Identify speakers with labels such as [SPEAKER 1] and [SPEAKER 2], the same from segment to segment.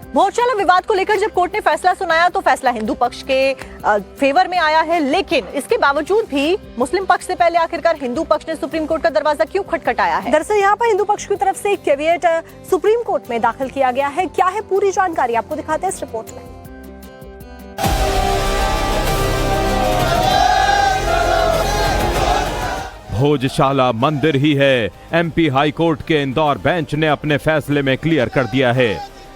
[SPEAKER 1] भोजशाला विवाद को लेकर जब कोर्ट ने फैसला सुनाया तो फैसला हिंदू पक्ष के फेवर में आया है, लेकिन इसके बावजूद भी मुस्लिम पक्ष से पहले आखिरकार हिंदू पक्ष ने सुप्रीम कोर्ट का दरवाजा क्यों खटखटाया है?
[SPEAKER 2] दरअसल यहाँ पर हिंदू पक्ष की तरफ से एक कैविएट सुप्रीम कोर्ट में दाखिल किया गया है। क्या है पूरी जानकारी आपको दिखाते हैं इस रिपोर्ट में।
[SPEAKER 3] भोजशाला मंदिर ही है। एमपी हाईकोर्ट के इंदौर बेंच ने अपने फैसले में क्लियर कर दिया है।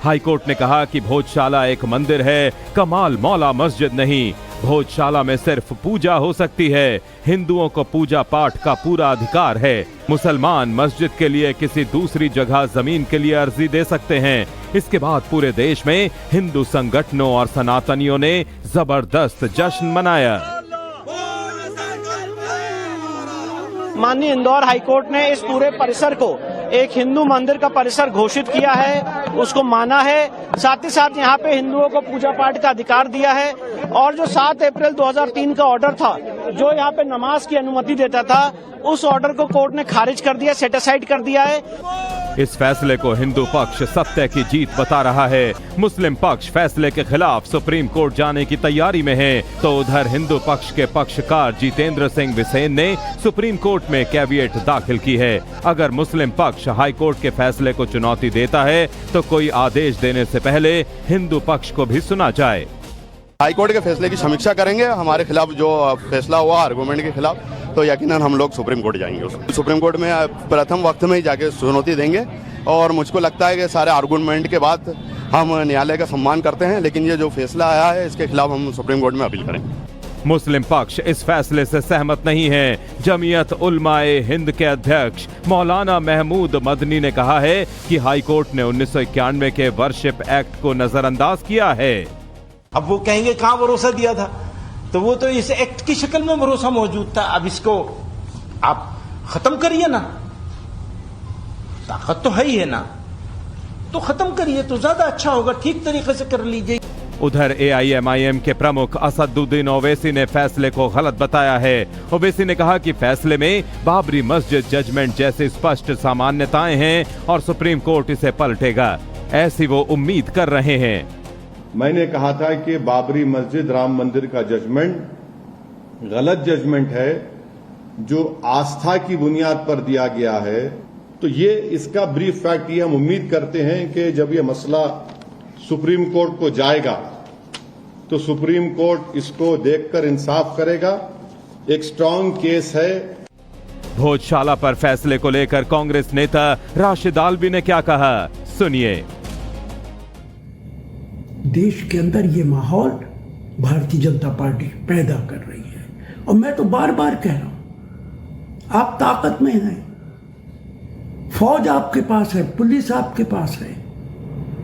[SPEAKER 3] हाईकोर्ट ने कहा कि भोजशाला एक मंदिर है, कमाल मौला मस्जिद नहीं। भोजशाला में सिर्फ पूजा हो सकती है। हिंदुओं को पूजा पाठ का पूरा अधिकार है। मुसलमान मस्जिद के लिए किसी दूसरी जगह जमीन के लिए अर्जी दे सकते हैं। इसके बाद पूरे देश में हिंदू संगठनों और सनातनियों ने जबरदस्त जश्न मनाया।
[SPEAKER 4] माननीय इंदौर हाईकोर्ट ने इस पूरे परिसर को एक हिंदू मंदिर का परिसर घोषित किया है, उसको माना है। साथ ही साथ यहाँ पे हिंदुओं को पूजा पाठ का अधिकार दिया है। और जो 7 अप्रैल 2003 का ऑर्डर था, जो यहाँ पे नमाज की अनुमति देता था, उस ऑर्डर को कोर्ट ने खारिज कर दिया, सेट असाइड कर दिया है।
[SPEAKER 3] इस फैसले को हिंदू पक्ष सत्य की जीत बता रहा है। मुस्लिम पक्ष फैसले के खिलाफ सुप्रीम कोर्ट जाने की तैयारी में है, तो उधर हिंदू पक्ष के पक्षकार जितेंद्र सिंह बिसेन ने सुप्रीम कोर्ट में कैविएट दाखिल की है। अगर मुस्लिम पक्ष हाई कोर्ट के फैसले को चुनौती देता है तो कोई आदेश देने से पहले हिंदू पक्ष को भी सुना जाए।
[SPEAKER 5] हाईकोर्ट के फैसले की समीक्षा करेंगे। हमारे खिलाफ जो फैसला हुआ आर्गूमेंट के खिलाफ, तो यकीनन हम लोग सुप्रीम कोर्ट जाएंगे। सुप्रीम कोर्ट में प्रथम वक्त में ही जाके चुनौती देंगे और मुझको लगता है कि सारे आर्गूमेंट के बाद हम न्यायालय का सम्मान करते हैं, लेकिन ये जो फैसला आया है इसके खिलाफ हम सुप्रीम कोर्ट में अपील करेंगे।
[SPEAKER 3] मुस्लिम पक्ष इस फैसले से सहमत नहीं है। जमीयत उलमाए हिंद के अध्यक्ष मौलाना महमूद मदनी ने कहा है कि हाईकोर्ट ने 1991 के वर्शिप एक्ट को नजरअंदाज किया है।
[SPEAKER 6] अब वो कहेंगे कहां भरोसा दिया था, तो वो तो इस एक्ट की शक्ल में भरोसा मौजूद था। अब इसको आप खत्म करिए ना, ताकत तो है ही है ना, तो खत्म करिए तो ज्यादा अच्छा होगा। ठीक तरीके से कर लीजिए।
[SPEAKER 3] उधर AIMIM के प्रमुख असदुद्दीन ओवैसी ने फैसले को गलत बताया है। ओवैसी ने कहा कि फैसले में बाबरी मस्जिद जजमेंट जैसे स्पष्ट सामान्यताएं हैं और सुप्रीम कोर्ट इसे पलटेगा, ऐसी वो उम्मीद कर रहे हैं।
[SPEAKER 7] मैंने कहा था कि बाबरी मस्जिद राम मंदिर का जजमेंट गलत जजमेंट है, जो आस्था की बुनियाद पर दिया गया है। तो ये इसका ब्रीफ फैक्ट ये हम उम्मीद करते हैं कि जब ये मसला सुप्रीम कोर्ट को जाएगा तो सुप्रीम कोर्ट इसको देखकर इंसाफ करेगा। एक स्ट्रांग केस है।
[SPEAKER 3] भोजशाला पर फैसले को लेकर कांग्रेस नेता राशिद आलवी ने क्या कहा, सुनिए।
[SPEAKER 8] देश के अंदर ये माहौल भारतीय जनता पार्टी पैदा कर रही है, और मैं तो बार बार कह रहा हूं, आप ताकत में हैं, फौज आपके पास है, पुलिस आपके पास है,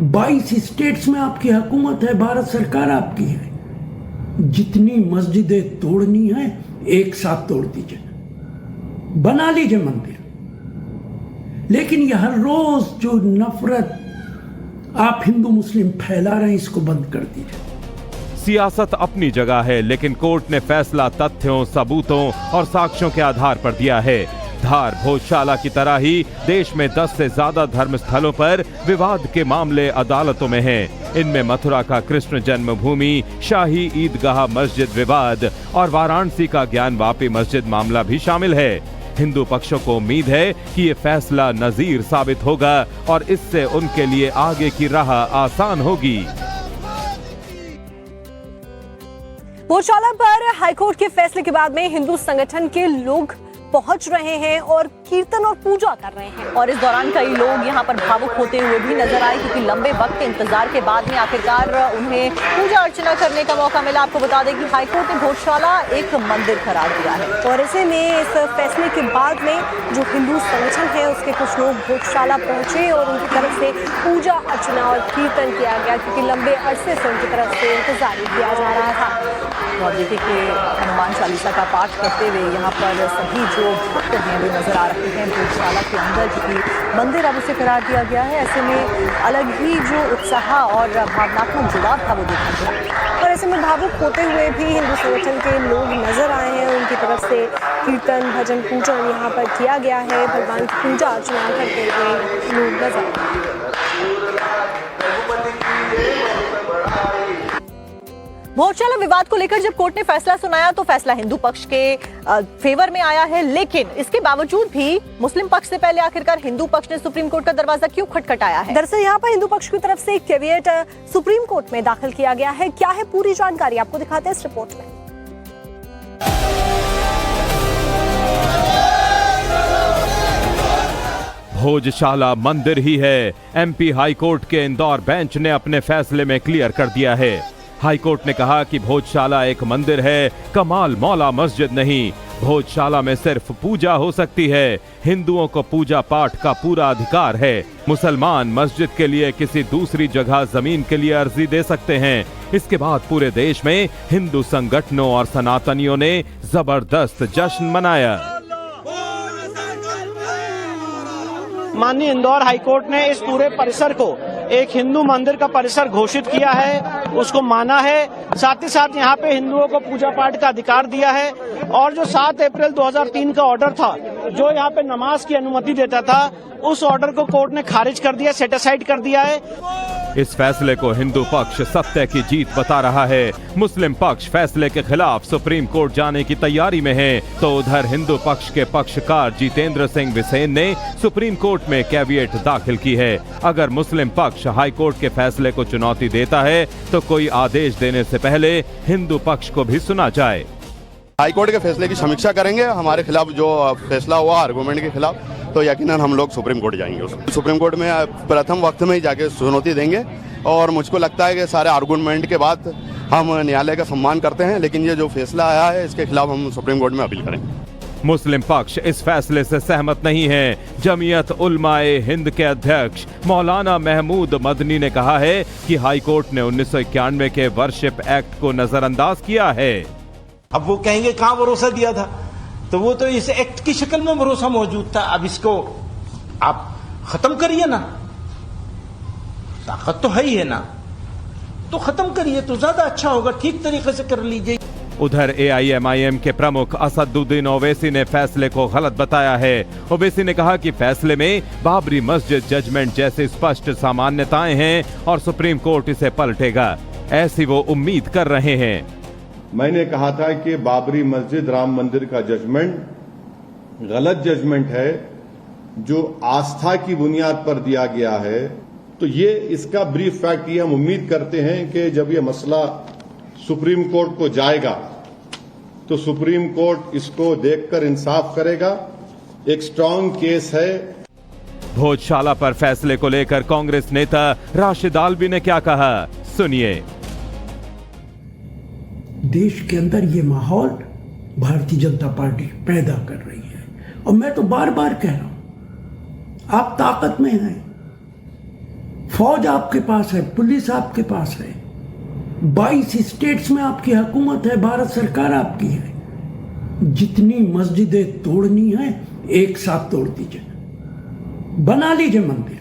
[SPEAKER 8] 22 स्टेट्स में आपकी हुकूमत है, भारत सरकार आपकी है। जितनी मस्जिदें तोड़नी है एक साथ तोड़ दीजिए, बना लीजिए मंदिर। लेकिन यह हर रोज जो नफरत आप हिंदू मुस्लिम फैला रहे हैं, इसको बंद कर दीजिए।
[SPEAKER 3] सियासत अपनी जगह है, लेकिन कोर्ट ने फैसला तथ्यों, सबूतों और साक्ष्यों के आधार पर दिया है। धार भोजशाला की तरह ही देश में 10 से ज्यादा धर्म स्थलों पर विवाद के मामले अदालतों में हैं। इनमें मथुरा का कृष्ण जन्मभूमि, शाही ईदगाह मस्जिद विवाद और वाराणसी का ज्ञानवापी मस्जिद मामला भी शामिल है। हिंदू पक्षों को उम्मीद है कि ये फैसला नजीर साबित होगा और इससे उनके लिए आगे की राह आसान होगी।
[SPEAKER 2] भोजशाला पर हाईकोर्ट के फैसले के बाद में हिंदू संगठन के लोग पहुंच रहे हैं और कीर्तन और पूजा कर रहे हैं।
[SPEAKER 1] और इस दौरान कई लोग यहाँ पर भावुक होते हुए भी नजर आए, क्योंकि लंबे वक्त के इंतजार के बाद में आखिरकार उन्हें पूजा अर्चना करने का मौका मिला। आपको बता दें कि हाईकोर्ट ने भोजशाला एक मंदिर करार दिया है,
[SPEAKER 2] और ऐसे में इस फैसले के बाद में जो हिंदू संगठन है उसके कुछ लोग भोजशाला पहुंचे और उनकी तरफ से पूजा अर्चना और कीर्तन किया गया, क्योंकि लंबे अरसे से उनकी तरफ से इंतजार किया जा रहा था।
[SPEAKER 1] और देखिए कि हनुमान चालीसा का पाठ करते हुए यहाँ पर सभी जो भक्त हैं वो नजर आ रहे हैं भोजशाला के अंदर, क्योंकि मंदिर अब उसे करार दिया गया है। ऐसे में अलग ही जो उत्साह और भावनात्मक जुड़ाव था वो देखा गया।
[SPEAKER 2] और ऐसे में भावुक होते हुए भी हिंदू संगठन के लोग नजर आए हैं। उनकी तरफ से कीर्तन भजन पूजन यहाँ पर किया गया है। भगवान की पूजा अर्चना करते हुए लोग नजर आए।
[SPEAKER 1] भोजशाला विवाद को लेकर जब कोर्ट ने फैसला सुनाया तो फैसला हिंदू पक्ष के फेवर में आया है, लेकिन इसके बावजूद भी मुस्लिम पक्ष से पहले आखिरकार हिंदू पक्ष ने सुप्रीम कोर्ट का दरवाजा क्यों खटखटाया है?
[SPEAKER 2] दरअसल यहाँ पर हिंदू पक्ष की तरफ से एक कैविएट सुप्रीम कोर्ट में दाखिल किया गया है। क्या है पूरी जानकारी आपको दिखाते हैं इस रिपोर्ट में।
[SPEAKER 3] भोजशाला मंदिर ही है, एमपी हाईकोर्ट के इंदौर बेंच ने अपने फैसले में क्लियर कर दिया है। हाईकोर्ट ने कहा कि भोजशाला एक मंदिर है, कमाल मौला मस्जिद नहीं। भोजशाला में सिर्फ पूजा हो सकती है, हिंदुओं को पूजा पाठ का पूरा अधिकार है। मुसलमान मस्जिद के लिए किसी दूसरी जगह जमीन के लिए अर्जी दे सकते हैं। इसके बाद पूरे देश में हिंदू संगठनों और सनातनियों ने जबरदस्त जश्न मनाया।
[SPEAKER 4] माननीय इंदौर हाईकोर्ट ने इस पूरे परिसर को एक हिंदू मंदिर का परिसर घोषित किया है, उसको माना है, साथ ही साथ यहाँ पे हिंदुओं को पूजा पाठ का अधिकार दिया है। और जो 7 अप्रैल 2003 का ऑर्डर था जो यहाँ पे नमाज की अनुमति देता था, उस ऑर्डर को कोर्ट ने खारिज कर दिया, सेट असाइड कर दिया है।
[SPEAKER 3] इस फैसले को हिंदू पक्ष सत्य की जीत बता रहा है। मुस्लिम पक्ष फैसले के खिलाफ सुप्रीम कोर्ट जाने की तैयारी में है, तो उधर हिंदू पक्ष के पक्षकार जितेंद्र सिंह बिसेन ने सुप्रीम कोर्ट में कैविएट दाखिल की है। अगर मुस्लिम पक्ष हाई कोर्ट के फैसले को चुनौती देता है तो कोई आदेश देने से पहले हिंदू पक्ष को भी सुना जाए।
[SPEAKER 5] हाईकोर्ट के फैसले की समीक्षा करेंगे। हमारे खिलाफ जो फैसला हुआ आर्गूमेंट के खिलाफ, तो यकीनन हम लोग सुप्रीम कोर्ट जाएंगे। सुप्रीम कोर्ट में प्रथम वक्त में ही जाके चुनौती देंगे और मुझको लगता है कि सारे आर्गूमेंट के बाद हम न्यायालय का सम्मान करते हैं, लेकिन ये जो फैसला आया है इसके खिलाफ हम सुप्रीम कोर्ट में अपील करेंगे।
[SPEAKER 3] मुस्लिम पक्ष इस फैसले से सहमत नहीं है। जमीयत उलमाए हिंद के अध्यक्ष मौलाना महमूद मदनी ने कहा है कि हाईकोर्ट ने 1991 के वर्शिप एक्ट को नजरअंदाज किया है।
[SPEAKER 6] अब वो कहेंगे कहां भरोसा दिया था, तो वो तो इस एक्ट की शक्ल में भरोसा मौजूद था। अब इसको आप खत्म करिए ना, ताकत तो है ही है ना, तो खत्म करिए तो ज्यादा अच्छा होगा, ठीक तरीके से कर लीजिए।
[SPEAKER 3] उधर AIMIM के प्रमुख असदुद्दीन ओवैसी ने फैसले को गलत बताया है। ओवैसी ने कहा कि फैसले में बाबरी मस्जिद जजमेंट जैसे स्पष्ट सामान्यताएं हैं और सुप्रीम कोर्ट इसे पलटेगा, ऐसी वो उम्मीद कर रहे हैं।
[SPEAKER 7] मैंने कहा था कि बाबरी मस्जिद राम मंदिर का जजमेंट गलत जजमेंट है, जो आस्था की बुनियाद पर दिया गया है। तो ये इसका ब्रीफ फैक्ट ये हम उम्मीद करते हैं कि जब ये मसला सुप्रीम कोर्ट को जाएगा तो सुप्रीम कोर्ट इसको देखकर इंसाफ करेगा। एक स्ट्रांग केस है।
[SPEAKER 3] भोजशाला पर फैसले को लेकर कांग्रेस नेता राशिद आलवी ने क्या कहा, सुनिए।
[SPEAKER 8] देश के अंदर ये माहौल भारतीय जनता पार्टी पैदा कर रही है, और मैं तो बार बार कह रहा हूं, आप ताकत में हैं, फौज आपके पास है, पुलिस आपके पास है, 22 स्टेट्स में आपकी हुकूमत है, भारत सरकार आपकी है। जितनी मस्जिदें तोड़नी है एक साथ तोड़ दीजिए, बना लीजिए मंदिर,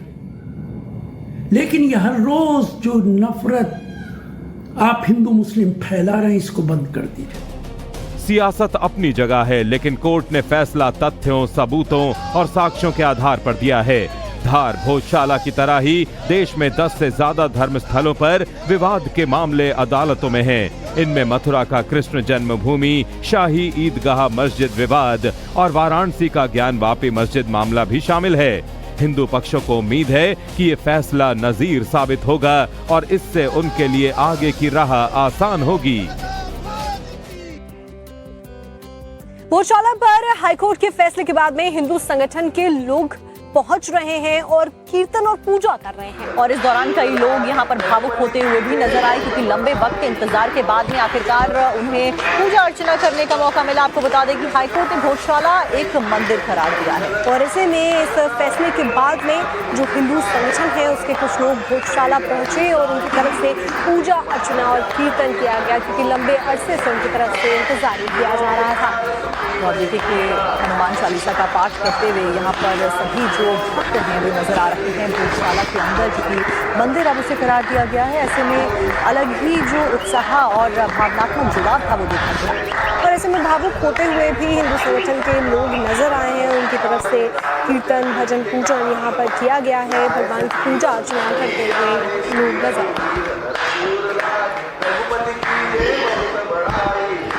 [SPEAKER 8] लेकिन ये हर रोज जो नफरत आप हिंदू मुस्लिम फैला रहे हैं इसको बंद कर दीजिए।
[SPEAKER 3] सियासत अपनी जगह है, लेकिन कोर्ट ने फैसला तथ्यों, सबूतों और साक्ष्यों के आधार पर दिया है। धार भोजशाला की तरह ही देश में 10 से ज्यादा धर्म स्थलों पर विवाद के मामले अदालतों में हैं। इनमें मथुरा का कृष्ण जन्मभूमि, शाही ईदगाह मस्जिद विवाद और वाराणसी का ज्ञानवापी मस्जिद मामला भी शामिल है। हिंदू पक्षों को उम्मीद है कि ये फैसला नजीर साबित होगा और इससे उनके लिए आगे की राह आसान होगी।
[SPEAKER 2] भोजशाला पर हाईकोर्ट के फैसले के बाद में हिंदू संगठन के लोग पहुंच रहे हैं और कीर्तन और पूजा कर रहे हैं।
[SPEAKER 1] और इस दौरान कई लोग यहाँ पर भावुक होते हुए भी नजर आए, क्योंकि लंबे वक्त के इंतजार के बाद में आखिरकार उन्हें पूजा अर्चना करने का मौका मिला। आपको बता दें कि हाईकोर्ट ने भोजशाला एक मंदिर करार दिया है,
[SPEAKER 2] और ऐसे में इस फैसले के बाद में जो हिंदू संगठन है उसके कुछ लोग भोजशाला पहुंचे और उनकी तरफ से पूजा अर्चना और कीर्तन किया गया, क्योंकि लंबे अरसे से उनकी तरफ से इंतजार किया जा रहा था।
[SPEAKER 1] और देखिए कि हनुमान चालीसा का पाठ करते हुए यहाँ पर सभी जो भक्त हैं वो नजर आ रहे हैं। भोजशाला के अंदर क्योंकि मंदिर अब उसे करार दिया गया है, ऐसे में अलग ही जो उत्साह और भावनात्मक जुड़ाव था वो देखा गया।
[SPEAKER 2] और ऐसे में भावुक होते हुए भी हिंदू संगठन के लोग नजर आए हैं, उनकी तरफ से कीर्तन भजन पूजन यहाँ पर किया गया है, भगवान की पूजा अर्चना करते हुए लोग नजर